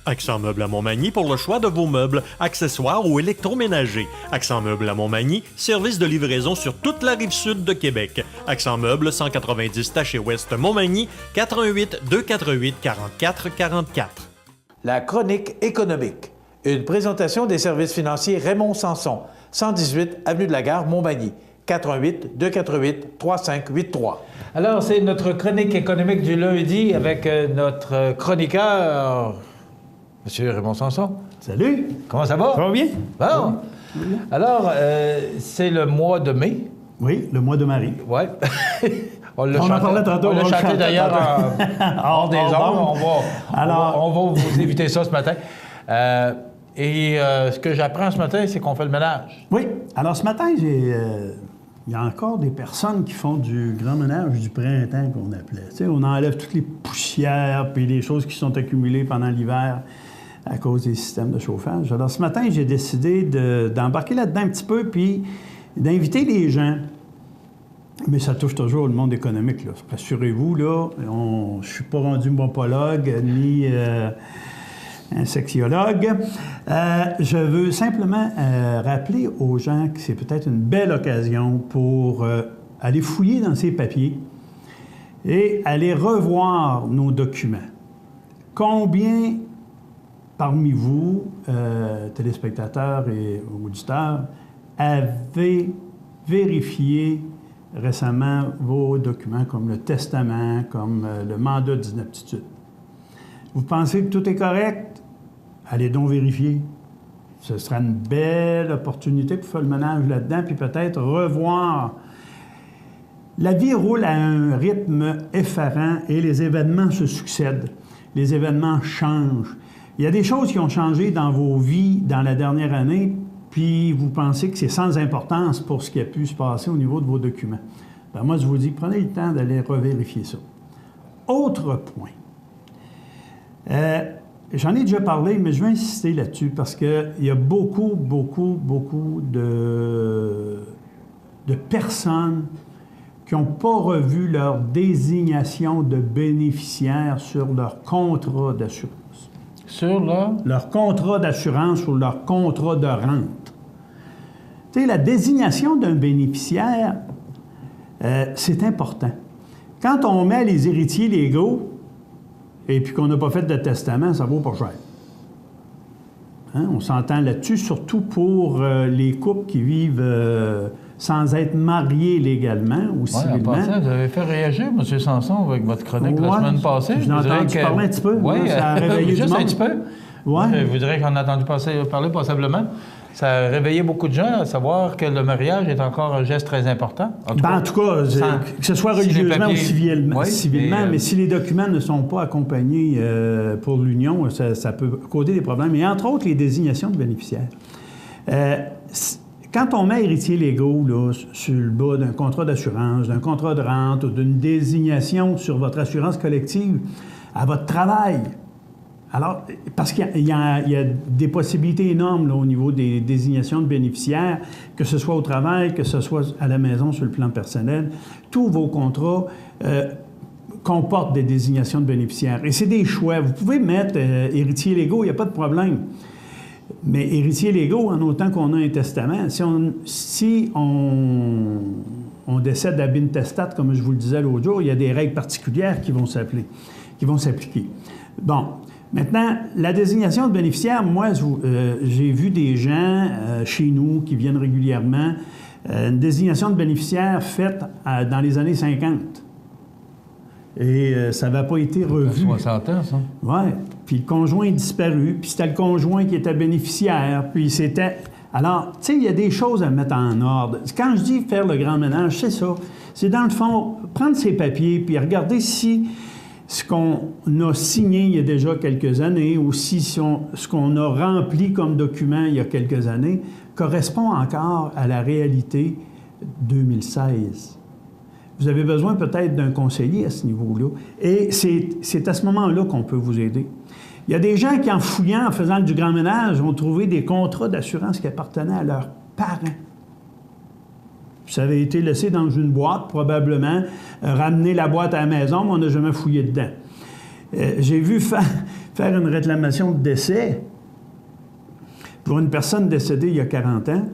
Accent Meubles à Montmagny pour le choix de vos meubles, accessoires ou électroménagers. Accent Meubles à Montmagny, service de livraison sur toute la rive sud de Québec. Accent Meubles, 190 Taché Ouest Montmagny, 418 248 44 44. La chronique économique. Une présentation des services financiers Raymond Sanson, 118 Avenue de la Gare, Montmagny. 418 248 3583. Alors, c'est notre chronique économique du lundi avec notre chroniqueur, M. Raymond Sanson. Salut! Comment ça va? Ça va bien? Bon. Oui. Alors, c'est le mois de mai. Oui, le mois de Marie. Oui. On en parlait tantôt. On l'a chanté d'ailleurs hors des ondes. On va vous éviter ça ce matin. Ce que j'apprends ce matin, c'est qu'on fait le ménage. Oui. Alors, ce matin, il y a encore des personnes qui font du grand ménage du printemps, qu'on appelait. Tu sais, on enlève toutes les poussières puis les choses qui sont accumulées pendant l'hiver à cause des systèmes de chauffage. Alors, ce matin, j'ai décidé d'embarquer là-dedans un petit peu puis d'inviter les gens. Mais ça touche toujours le monde économique, là. Rassurez-vous, là, je ne suis pas rendu morphologue ni un sexiologue. Je veux simplement rappeler aux gens que c'est peut-être une belle occasion pour aller fouiller dans ces papiers et aller revoir nos documents. Combien parmi vous, téléspectateurs et auditeurs, avez vérifié récemment vos documents comme le testament, comme le mandat d'inaptitude? Vous pensez que tout est correct? Allez donc vérifier. Ce sera une belle opportunité pour faire le ménage là-dedans, puis peut-être revoir. La vie roule à un rythme effarant et les événements se succèdent. Les événements changent. Il y a des choses qui ont changé dans vos vies dans la dernière année, puis vous pensez que c'est sans importance pour ce qui a pu se passer au niveau de vos documents. Bien, moi, je vous dis, prenez le temps d'aller revérifier ça. Autre point. J'en ai déjà parlé, mais je vais insister là-dessus parce qu'il y a beaucoup de personnes qui n'ont pas revu leur désignation de bénéficiaire sur leur contrat d'assurance. Sur leur contrat d'assurance ou leur contrat de rente. Tu sais, la désignation d'un bénéficiaire, c'est important. Quand on met les héritiers légaux et puis qu'on n'a pas fait de testament, ça vaut pas cher. Hein? On s'entend là-dessus, surtout pour les couples qui vivent sans être mariés légalement ou civilement. En passant, vous avez fait réagir, M. Sanson, avec votre chronique la semaine passée. Je l'ai entendu parler un petit peu. Oui, ça a réveillé juste du monde. un petit peu. Ouais. Je voudrais qu'on ait entendu parler passablement. Ça a réveillé beaucoup de gens à savoir que le mariage est encore un geste très important. En tout cas, que ce soit religieusement ou civilement. Oui, mais si les documents ne sont pas accompagnés pour l'union, ça peut causer des problèmes. Et entre autres, les désignations de bénéficiaires. Quand on met héritiers légaux là, sur le bas d'un contrat d'assurance, d'un contrat de rente ou d'une désignation sur votre assurance collective à votre travail, alors, parce qu'il y a des possibilités énormes là, au niveau des désignations de bénéficiaires, que ce soit au travail, que ce soit à la maison sur le plan personnel, tous vos contrats comportent des désignations de bénéficiaires. Et c'est des choix. Vous pouvez mettre héritiers légaux, il n'y a pas de problème. Mais héritiers légaux, en autant qu'on a un testament, si on décède ab intestat, comme je vous le disais l'autre jour, il y a des règles particulières qui vont s'appliquer. Bon. Maintenant, la désignation de bénéficiaire, moi, j'ai vu des gens chez nous qui viennent régulièrement, une désignation de bénéficiaire faite dans les années 50. Et ça n'avait pas été revu. 60 ans, ça. Oui. Puis le conjoint est disparu, puis c'était le conjoint qui était bénéficiaire, puis c'était... Alors, tu sais, il y a des choses à mettre en ordre. Quand je dis faire le grand ménage, c'est ça. C'est dans le fond, prendre ses papiers, puis regarder si ce qu'on a signé il y a déjà quelques années ou si ce qu'on a rempli comme document il y a quelques années correspond encore à la réalité 2016. Vous avez besoin peut-être d'un conseiller à ce niveau-là. Et c'est à ce moment-là qu'on peut vous aider. Il y a des gens qui, en fouillant, en faisant du grand ménage, ont trouvé des contrats d'assurance qui appartenaient à leurs parents. Ça avait été laissé dans une boîte, probablement, ramener la boîte à la maison, mais on n'a jamais fouillé dedans. J'ai vu faire une réclamation de décès pour une personne décédée il y a 40 ans.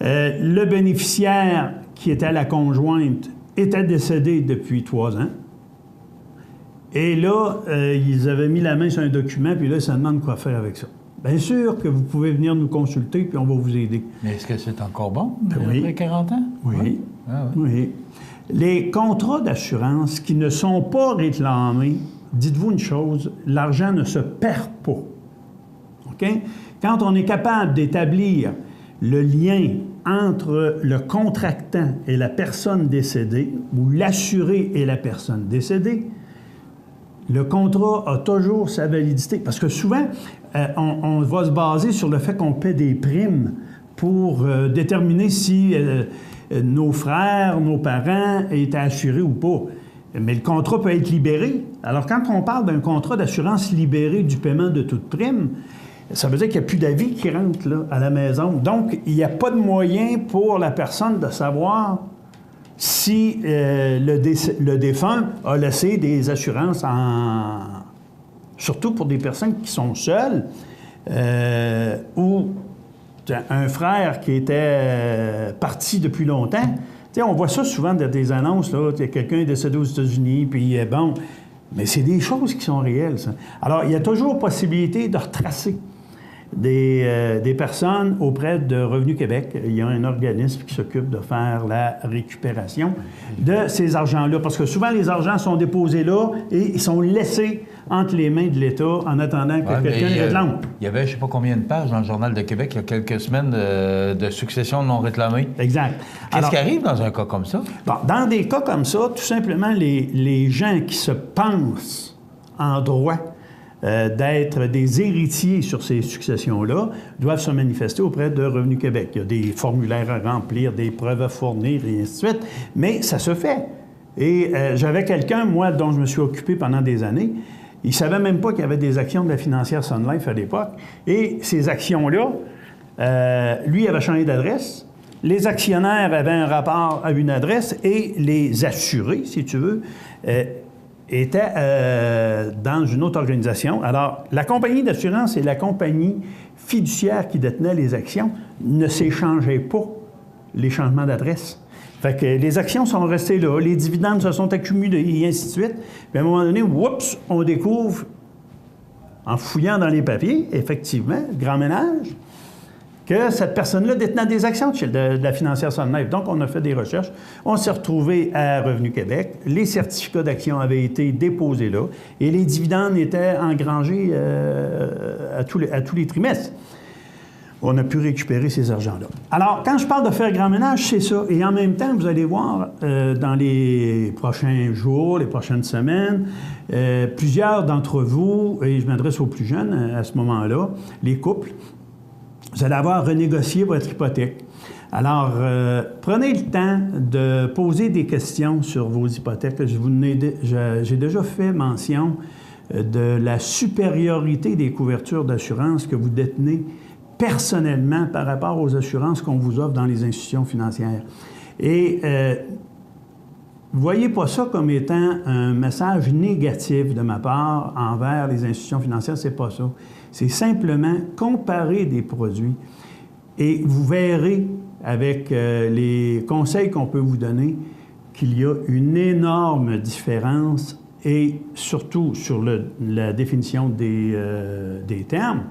Le bénéficiaire qui était la conjointe était décédé depuis 3 ans. Et là, ils avaient mis la main sur un document, puis là, ils se demandent quoi faire avec ça. Bien sûr que vous pouvez venir nous consulter, puis on va vous aider. Mais est-ce que c'est encore bon, oui. après 40 ans? Oui. Ah, oui. Oui. Les contrats d'assurance qui ne sont pas réclamés, dites-vous une chose, l'argent ne se perd pas. OK? Quand on est capable d'établir le lien entre le contractant et la personne décédée, ou l'assuré et la personne décédée, le contrat a toujours sa validité. Parce que souvent, on va se baser sur le fait qu'on paie des primes pour déterminer si nos frères, nos parents étaient assurés ou pas. Mais le contrat peut être libéré. Alors, quand on parle d'un contrat d'assurance libéré du paiement de toute prime, ça veut dire qu'il n'y a plus d'avis qui rentre là, à la maison. Donc, il n'y a pas de moyen pour la personne de savoir si le défunt a laissé des assurances surtout pour des personnes qui sont seules ou un frère qui était parti depuis longtemps. Tu sais, on voit ça souvent dans des annonces, là, quelqu'un est décédé aux États-Unis, puis bon, mais c'est des choses qui sont réelles, ça. Alors, il y a toujours possibilité de retracer des personnes auprès de Revenu Québec. Il y a un organisme qui s'occupe de faire la récupération de ces argents-là. Parce que souvent, les argents sont déposés là et ils sont laissés entre les mains de l'État en attendant que quelqu'un les réclame. Il y avait je ne sais pas combien de pages dans le Journal de Québec il y a quelques semaines de succession non réclamée. Exact. Qu'est-ce qui arrive dans un cas comme ça? Bon, dans des cas comme ça, tout simplement, les gens qui se pensent en droit d'être des héritiers sur ces successions-là doivent se manifester auprès de Revenu Québec. Il y a des formulaires à remplir, des preuves à fournir, et ainsi de suite. Mais ça se fait. Et j'avais quelqu'un, moi, dont je me suis occupé pendant des années. Il ne savait même pas qu'il y avait des actions de la financière Sun Life à l'époque. Et ces actions-là, lui avait changé d'adresse. Les actionnaires avaient un rapport à une adresse et les assurés, si tu veux, étaient dans une autre organisation. Alors, la compagnie d'assurance et la compagnie fiduciaire qui détenait les actions ne s'échangeaient pas les changements d'adresse. Fait que les actions sont restées là, les dividendes se sont accumulés et ainsi de suite. Puis à un moment donné, oups, on découvre, en fouillant dans les papiers, effectivement, grand ménage, que cette personne-là détenait des actions de la financière Sun Life. Donc, on a fait des recherches. On s'est retrouvé à Revenu Québec. Les certificats d'action avaient été déposés là et les dividendes étaient engrangés à tous les trimestres. On a pu récupérer ces argents-là. Alors, quand je parle de faire grand ménage, c'est ça. Et en même temps, vous allez voir, dans les prochains jours, les prochaines semaines, plusieurs d'entre vous, et je m'adresse aux plus jeunes à ce moment-là, les couples, vous allez avoir renégocié votre hypothèque. Alors, prenez le temps de poser des questions sur vos hypothèques. J'ai déjà fait mention de la supériorité des couvertures d'assurance que vous détenez personnellement par rapport aux assurances qu'on vous offre dans les institutions financières. Et voyez pas ça comme étant un message négatif de ma part envers les institutions financières, c'est pas ça. C'est simplement comparer des produits et vous verrez avec les conseils qu'on peut vous donner qu'il y a une énorme différence et surtout sur la définition des termes,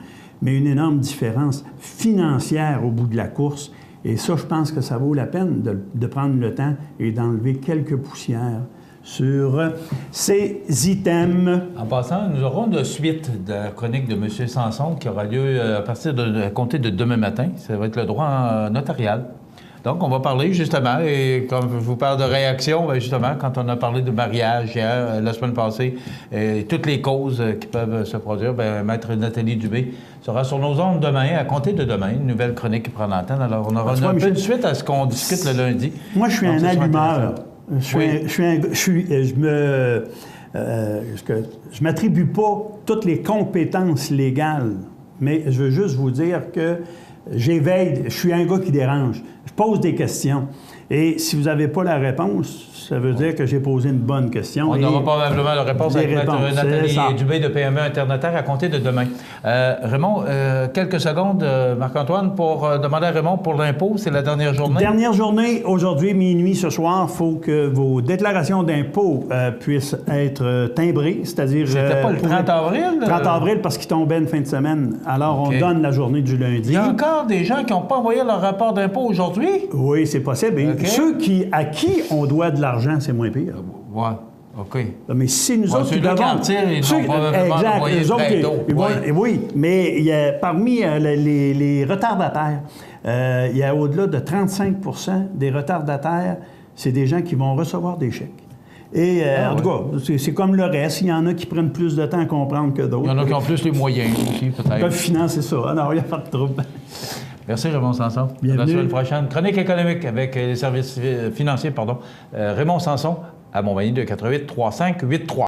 mais une énorme différence financière au bout de la course. Et ça, je pense que ça vaut la peine de prendre le temps et d'enlever quelques poussières sur ces items. En passant, nous aurons de suite de la chronique de M. Sanson qui aura lieu à compter de demain matin. Ça va être le droit notarial. Donc, on va parler justement, et comme je vous parle de réaction, bien justement, quand on a parlé de mariage hier, la semaine passée, toutes les causes qui peuvent se produire, bien, Maître Nathalie Dubé sera sur nos ondes demain, à compter de demain, une nouvelle chronique qui prend l'antenne. Alors, on aura un peu de suite à ce qu'on discute le lundi. Moi, je suis un allumeur. Je m'attribue pas toutes les compétences légales, mais je veux juste vous dire que j'éveille, je suis un gars qui dérange. Je pose des questions. Et si vous n'avez pas la réponse, ça veut dire que j'ai posé une bonne question. On n'aura probablement la réponse avec Nathalie Dubé de PME Internetaire à compter de demain. Raymond, quelques secondes, Marc-Antoine, pour demander à Raymond pour l'impôt. C'est la dernière journée? Dernière journée, aujourd'hui, minuit, ce soir. Il faut que vos déclarations d'impôt puissent être timbrées, c'est-à-dire... C'était pas le 30 avril? 30 avril, parce qu'il tombait une fin de semaine. Alors, on donne la journée du lundi. Il y a encore des gens qui n'ont pas envoyé leur rapport d'impôt aujourd'hui? Oui, c'est possible. Et ceux à qui on doit de l'argent, c'est moins pire. Oui, OK. Mais si nous autres, ceux qui en tirent, ils vont probablement envoyer très tôt. Oui, mais il y a, parmi les retardataires, il y a au-delà de 35 des retardataires, c'est des gens qui vont recevoir des chèques. Et en tout cas, c'est comme le reste. Il y en a qui prennent plus de temps à comprendre que d'autres. Il y en a qui ont plus les moyens aussi, peut-être. Ils peuvent financer ça. Alors, il n'y a pas de trouble. Merci, Raymond Sanson. Bienvenue. À la semaine prochaine. Chronique économique avec les services financiers, Raymond Sanson à Montmagny de 88 35 83.